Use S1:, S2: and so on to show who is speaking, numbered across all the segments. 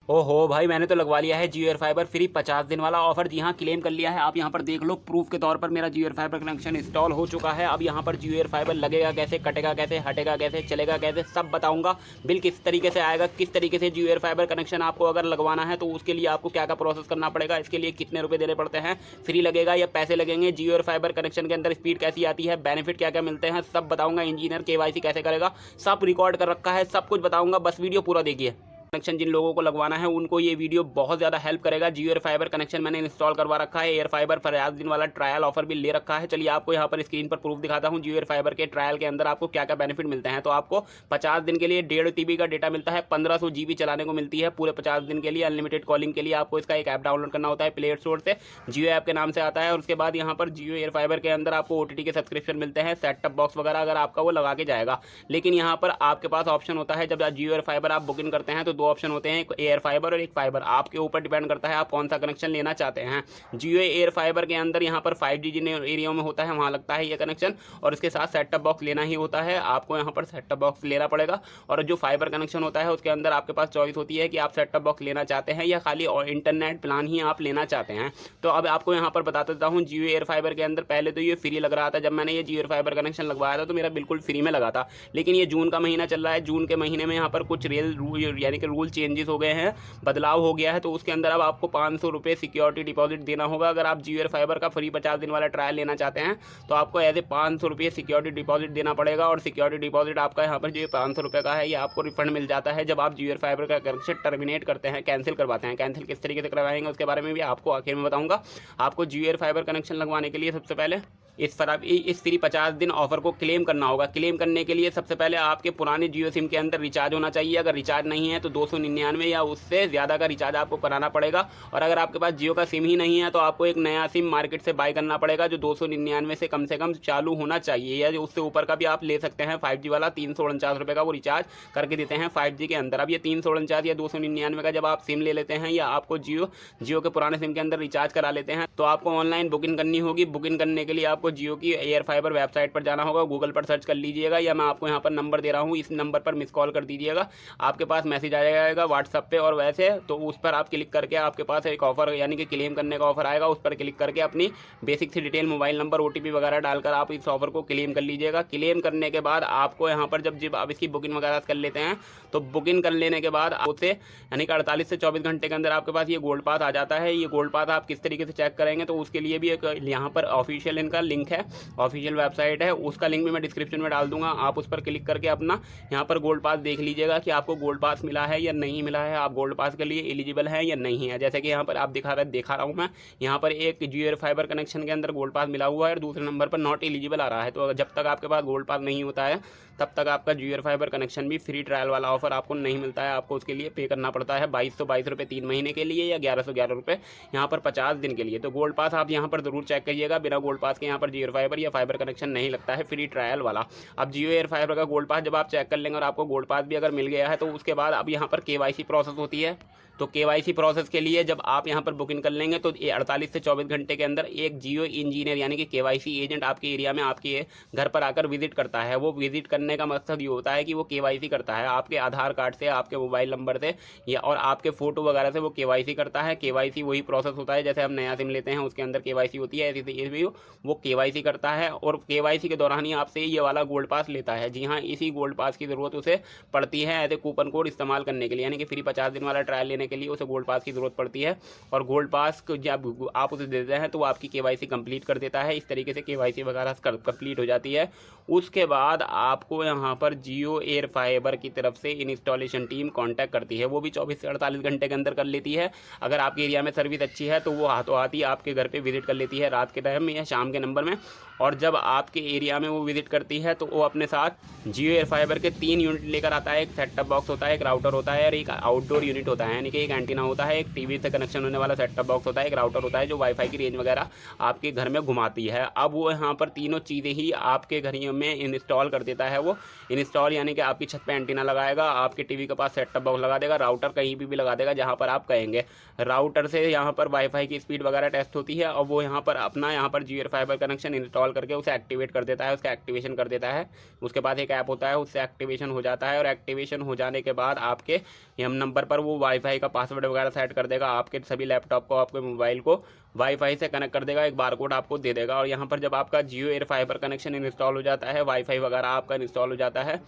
S1: ओहो भाई, मैंने तो लगवा लिया है जियो एयर फाइबर फ्री 50 दिन वाला ऑफर। जी हाँ, क्लेम कर लिया है। आप यहाँ पर देख लो, प्रूफ के तौर पर मेरा जियो एयर फाइबर कनेक्शन इंस्टॉल हो चुका है। अब यहाँ पर जियो एयर फाइबर लगेगा कैसे, कटेगा कैसे, हटेगा कैसे, चलेगा कैसे, सब बताऊंगा। बिल किस तरीके से आएगा, किस तरीके से जियो एयर फाइबर कनेक्शन आपको अगर लगवाना है तो उसके लिए आपको क्या क्या प्रोसेस करना पड़ेगा, इसके लिए कितने रुपए देने पड़ते हैं, फ्री लगेगा या पैसे लगेंगे, जियो एयर फाइबर कनेक्शन के अंदर स्पीड कैसी आती है, बेनिफिट क्या क्या मिलते हैं, सब बताऊंगा। इंजीनियर केवाईसी कैसे करेगा, सब रिकॉर्ड कर रखा है, सब कुछ बताऊंगा। बस वीडियो पूरा देखिए। कनेक्शन जिन लोगों को लगवाना है उनको ये वीडियो बहुत ज़्यादा हेल्प करेगा। जियो एयर फाइबर कनेक्शन मैंने इंस्टॉल करवा रखा है। एयर फाइबर 50 दिन वाला ट्रायल ऑफर भी ले रखा है। चलिए आपको यहाँ पर स्क्रीन पर प्रूफ दिखाता हूँ। जियो एयर फाइबर के ट्रायल के अंदर आपको क्या क्या बेनिफिट मिलते हैं। तो आपको 50 दिन के लिए 1.5 TB का डेटा मिलता है, 1500 GB चलाने को मिलती है पूरे 50 दिन के लिए। अनलिमिटेड कॉलिंग के लिए आपको इसका एक ऐप डाउनलोड करना होता है प्ले स्टोर से, जियो ऐप के नाम से आता है। और उसके बाद यहाँ पर जियो एयर फाइबर के अंदर आपको OTT के सब्सक्रिप्शन मिलते हैं, सेट टॉप बॉक्स वगैरह अगर आपका वो लगा के जाएगा। लेकिन यहाँ पर आपके पास ऑप्शन होता है, जब जियो एयर फाइबर आप बुकिंग करते हैं तो 2 ऑप्शन होते हैं, एयर फाइबर और एक फाइबर। आपके ऊपर डिपेंड करता है आप कौन सा कनेक्शन लेना चाहते हैं। जियो एयर फाइबर के अंदर यहाँ पर 5G जिन एरिया में होता है वहाँ लगता है ये कनेक्शन, और इसके साथ सेट टॉप बॉक्स लेना ही होता है। आपको यहाँ पर सेट टॉप बॉक्स लेना पड़ेगा। और जो फाइबर कनेक्शन होता है उसके अंदर आपके पास चॉइस होती है कि आप सेट टॉप बॉक्स लेना चाहते हैं या खाली इंटरनेट प्लान ही आप लेना चाहते हैं। तो अब आपको यहाँ पर बता देता हूँ, जियो एयर फाइबर के अंदर पहले तो ये फ्री लग रहा था। जब मैंने ये जियो एयर फाइबर कनेक्शन लगवाया था तो मेरा बिल्कुल फ्री में लगा था। लेकिन ये जून का महीना चल रहा है, जून के महीने में यहाँ पर कुछ यानी कि रूल चेंजेस हो गए हैं, बदलाव हो गया है। तो उसके अंदर अब आपको 500 रुपये सिक्योरिटी डिपॉजिट देना होगा। अगर आप जियो एयर फाइबर का फ्री 50 दिन वाला ट्रायल लेना चाहते हैं तो आपको ऐसे 500 रुपये सिक्योरिटी डिपॉजिट देना पड़ेगा। और सिक्योरिटी डिपॉजिट आपका यहाँ पर जो 500 रुपये का है ये आपको रिफंड मिल जाता है जब आप जियो एयर फाइबर का कनेक्शन टर्मिनेट करते हैं, कैंसिल करवाते हैं। कैंसिल किस तरीके से करवाएंगे उसके बारे में भी आपको आखिर में बताऊंगा। आपको जियो एयर फाइबर कनेक्शन लगवाने के लिए सबसे पहले इस फ्री 50 दिन ऑफर को क्लेम करना होगा। क्लेम करने के लिए सबसे पहले आपके पुराने जियो सिम के अंदर रिचार्ज होना चाहिए। अगर रिचार्ज नहीं है तो 299 या उससे ज़्यादा का रिचार्ज आपको कराना पड़ेगा। और अगर आपके पास जियो का सिम ही नहीं है तो आपको एक नया सिम मार्केट से बाय करना पड़ेगा जो 299 से कम चालू होना चाहिए, या उससे ऊपर का भी आप ले सकते हैं। 5G वाला 349 रुपये का वो रिचार्ज करके देते हैं 5G के अंदर। अब ये 349 या 299 का जब आप सिम ले लेते हैं या आपको जियो के पुराने सिम के अंदर रिचार्ज करा लेते हैं तो आपको ऑनलाइन बुकिंग करनी होगी। बुकिंग करने के लिए आपको जियो की एयर फाइबर वेबसाइट पर जाना होगा। गूगल पर सर्च कर लीजिएगा, या मैं आपको यहाँ पर नंबर दे रहा हूँ, इस नंबर पर मिस कॉल कर दीजिएगा। आपके पास मैसेज आ जाएगा व्हाट्सएप पे, और वैसे तो उस पर आप क्लिक करके आपके पास एक ऑफर यानी कि क्लेम करने का ऑफर आएगा। उस पर क्लिक करके अपनी बेसिक सी डिटेल, मोबाइल नंबर, OTP वगैरह डालकर आप इस ऑफर को क्लेम कर लीजिएगा। क्लेम करने के बाद आपको यहाँ पर जब आप इसकी बुकिंग वगैरह कर लेते हैं तो बुकिंग कर लेने के बाद उससे यानी कि 48 से 24 घंटे के अंदर आपके पास ये गोल्ड पास आ जाता है। ये गोल्ड पास आप किस तरीके से चेक करेंगे तो उसके लिए भी एक यहाँ पर ऑफिशियल इनका लिंक है, ऑफिशियल वेबसाइट है, उसका लिंक भी मैं डिस्क्रिप्शन में डाल दूंगा। आप उस पर क्लिक करके अपना यहाँ पर गोल्ड पास देख लीजिएगा कि आपको गोल्ड पास मिला है या नहीं मिला है, आप गोल्ड पास के लिए एलिजिबल हैं या नहीं है। जैसे कि यहाँ पर आप दिखा रहा हूँ मैं, यहाँ पर एक जियो एयर फाइबर कनेक्शन के अंदर गोल्ड पास मिला हुआ है और दूसरे नंबर पर नॉट एलिजिबल आ रहा है। तो जब तक आपके पास गोल्ड पास नहीं होता है तब तक आपका जियो एयर फाइबर कनेक्शन भी फ्री ट्रायल वाला ऑफर आपको नहीं मिलता है। आपको उसके लिए पे करना पड़ता है 2222 रुपये 3 महीने के लिए, या 1111 रुपये यहाँ पर 50 दिन के लिए। तो गोल्ड पास आप यहाँ पर जरूर चेक करिएगा। बिना गोल्ड पास के यहाँ पर जियो एयर फाइबर या फाइबर कनेक्शन नहीं लगता है फ्री ट्रायल वाला। अब जियो एयर फाइबर का गोल्ड पास जब आप चेक कर लेंगे और आपको गोल्ड पास भी अगर मिल गया है तो उसके बाद अब यहाँ पर KYC प्रोसेस होती है। तो KYC प्रोसेस के लिए जब आप यहाँ पर बुकिंग कर लेंगे तो 48 से 24 घंटे के अंदर एक जियो इंजीनियर यानी कि KYC एजेंट आपके एरिया में आपके घर पर आकर विजिट करता है। वो विजिट करने का मकसद ये होता है कि वो KYC करता है आपके आधार कार्ड से, आपके मोबाइल नंबर से या और आपके फोटो वगैरह से वो KYC करता है। KYC वही प्रोसेस होता है जैसे हम नया सिम लेते हैं उसके अंदर KYC होती है, ऐसे ये भी वो KYC करता है। और KYC के दौरान ही आपसे ये वाला गोल्ड पास लेता है। जी हाँ, इसी गोल्ड पास की ज़रूरत उसे पड़ती है एज ए कूपन कोड इस्तेमाल करने के लिए, यानी कि फ्री 50 दिन वाला ट्रायल लेने के लिए उसे गोल्ड पास की ज़रूरत पड़ती है। और गोल्ड पास जब आप उसे देते हैं तो वो आपकी KYC कंप्लीट कर देता है। इस तरीके से KYC वगैरह कंप्लीट हो जाती है। उसके बाद आपको यहाँ पर जियो एयर फाइबर की तरफ से इंस्टॉलेशन टीम कांटेक्ट करती है। वो भी 24 से 48 घंटे के अंदर कर लेती है। अगर आपके एरिया में सर्विस अच्छी है तो वो हाथों हाथ ही आपके घर पे विजिट कर लेती है रात के टाइम में या शाम के नंबर में। और जब आपके एरिया में वो विजिट करती है तो वो अपने साथ जियो एयर फाइबर के 3 यूनिट लेकर आता है। एक सेट टॉप बॉक्स होता है, एक राउटर होता है और एक आउटडोर यूनिट होता है, यानी कि एक एंटीना होता है, एक टीवी से कनेक्शन होने वाला सेट टॉप बॉक्स होता है, एक राउटर होता है जो वाईफाई की रेंज वगैरह आपके घर में घुमाती है। अब वो यहाँ पर तीनों चीज़ें ही आपके घर में इंस्टॉल कर देता है। वो इंस्टॉल यानी कि आपकी छत पे एंटीना लगाएगा, आपके टीवी के पास सेट टॉप बॉक्स लगा देगा, राउटर कहीं भी लगा देगा जहाँ पर आप कहेंगे। राउटर से यहाँ पर वाईफाई की स्पीड वगैरह टेस्ट होती है और वो यहाँ पर अपना यहाँ पर जियो एयर फाइबर कनेक्शन इंस्टॉल करके उसे एक्टिवेट कर देता है, उसका एक्टिवेशन कर देता है। उसके बाद एक ऐप होता है, उससे एक्टिवेशन हो जाता है और एक्टिवेशन हो जाने के बाद आपके नंबर पर वो वाईफाई का पासवर्ड वगैरह सेट कर देगा, आपके सभी लैपटॉप को, आपके मोबाइल को वाईफाई से कनेक्ट कर देगा, एक बारकोड आपको दे देगा। और यहाँ पर जब आपका जियो एयर फाइबर कनेक्शन इंस्टॉल हो जाता है, वाईफाई वगैरह आपका इंस्टॉल हो जाता है,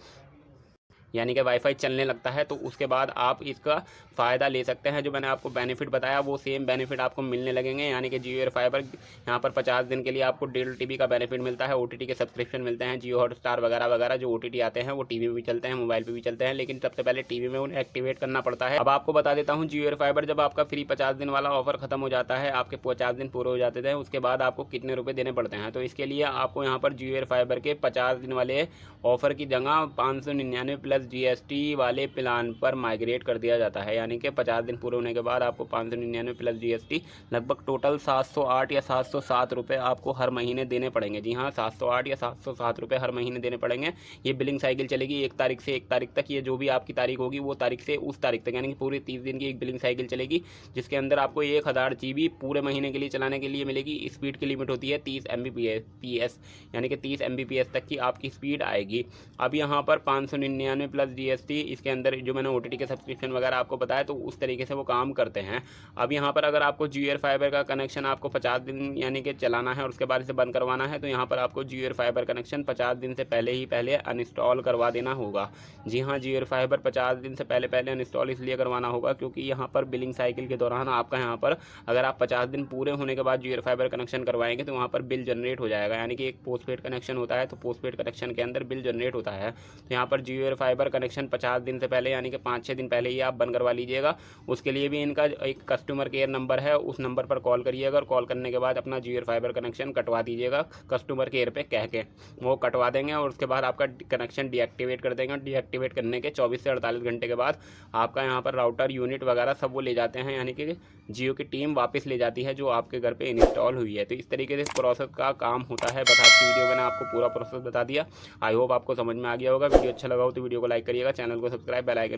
S1: यानी कि वाईफाई चलने लगता है, तो उसके बाद आप इसका फ़ायदा ले सकते हैं। जो मैंने आपको बेनिफिट बताया वो सेम बेनिफिट आपको मिलने लगेंगे। यानी कि जियो एयर फाइबर यहाँ पर 50 दिन के लिए आपको 1.5 TB का बेनिफिट मिलता है, OTT के सब्सक्रिप्शन मिलते हैं, जियो हॉटस्टार वगैरह वगैरह जो OTT आते हैं वो टीवी में भी चलते हैं, मोबाइल पर भी चलते हैं, लेकिन सबसे पहले टीवी में उन्हें एक्टिवेट करना पड़ता है। अब आपको बता देता हूँ, जियो एयर फाइबर जब आपका फ्री 50 दिन वाला ऑफर खत्म हो जाता है, आपके 50 दिन पूरे हो जाते थे, उसके बाद आपको कितने रुपये देने पड़ते हैं। तो इसके लिए आपको यहाँ पर जियो एयर फाइबर के 50 दिन वाले ऑफर की जगह 599 प्लस GST वाले प्लान पर माइग्रेट कर दिया जाता है। यानी कि 50 दिन पूरे होने के बाद आपको 599 प्लस GST लगभग टोटल 708 या 707 रुपये आपको हर महीने देने पड़ेंगे। जी हाँ, 708 या 707 रुपये हर महीने देने पड़ेंगे। ये बिलिंग साइकिल चलेगी 1 तारीख से 1 तारीख तक। ये जो भी आपकी तारीख होगी वो तारीख से उस तारीख तक, यानी कि पूरी 30 दिन की एक बिलिंग साइकिल चलेगी, जिसके अंदर आपको 1000 GB पूरे महीने के लिए चलाने के लिए मिलेगी। स्पीड की लिमिट होती है 30 Mbps, यानी कि 30 Mbps तक की आपकी स्पीड आएगी। अब यहाँ पर 599 प्लस GST, इसके अंदर जो मैंने OTT के सब्सक्रिप्शन वगैरह आपको बताया, तो उस तरीके से वो काम करते हैं। अब यहाँ पर अगर आपको जियो एयर फाइबर का कनेक्शन आपको 50 दिन यानी कि चलाना है और उसके बाद इसे बंद करवाना है, तो यहाँ पर आपको जियो एयर फाइबर कनेक्शन 50 दिन से पहले अनइंस्टॉल करवा देना होगा। जी हाँ, जियो एयर फाइबर 50 दिन से पहले अनइंस्टॉल इसलिए करवाना होगा क्योंकि यहाँ पर बिलिंग साइकिल के दौरान आपका यहाँ पर अगर आप 50 दिन पूरे होने के बाद जियो एयर फाइबर कनेक्शन करवाएंगे तो वहाँ पर बिल जनरेट हो जाएगा। यानी कि एक पोस्टपेड कनेक्शन होता है, तो पोस्टपेड कनेक्शन के अंदर बिल जनरेट होता है। तो यहाँ पर जियो एयर फाइबर कनेक्शन 50 दिन से पहले यानी कि 5-6 दिन पहले ही आप बंद करवा लीजिएगा। उसके लिए भी इनका एक कस्टमर केयर नंबर है, उस नंबर पर कॉल करिएगा और कॉल करने के बाद अपना जियो एयर फाइबर कनेक्शन कटवा दीजिएगा कस्टमर केयर पे कह के, वो कटवा देंगे और उसके बाद आपका कनेक्शन डीएक्टिवेट कर देंगे। डीएक्टिवेट करने के 24 से 48 घंटे के बाद आपका यहाँ पर राउटर यूनिट वगैरह सब वो ले जाते हैं, यानी कि जियो की टीम वापस ले जाती है जो आपके घर पे इंस्टॉल हुई है। तो इस तरीके से इस प्रोसेस का काम होता है। बस आज की वीडियो मैंने आपको पूरा प्रोसेस बता दिया। आई होप आपको समझ में आ गया होगा। वीडियो अच्छा लगा हो तो वीडियो को लाइक करिएगा, चैनल को सब्सक्राइब, बेल आइकन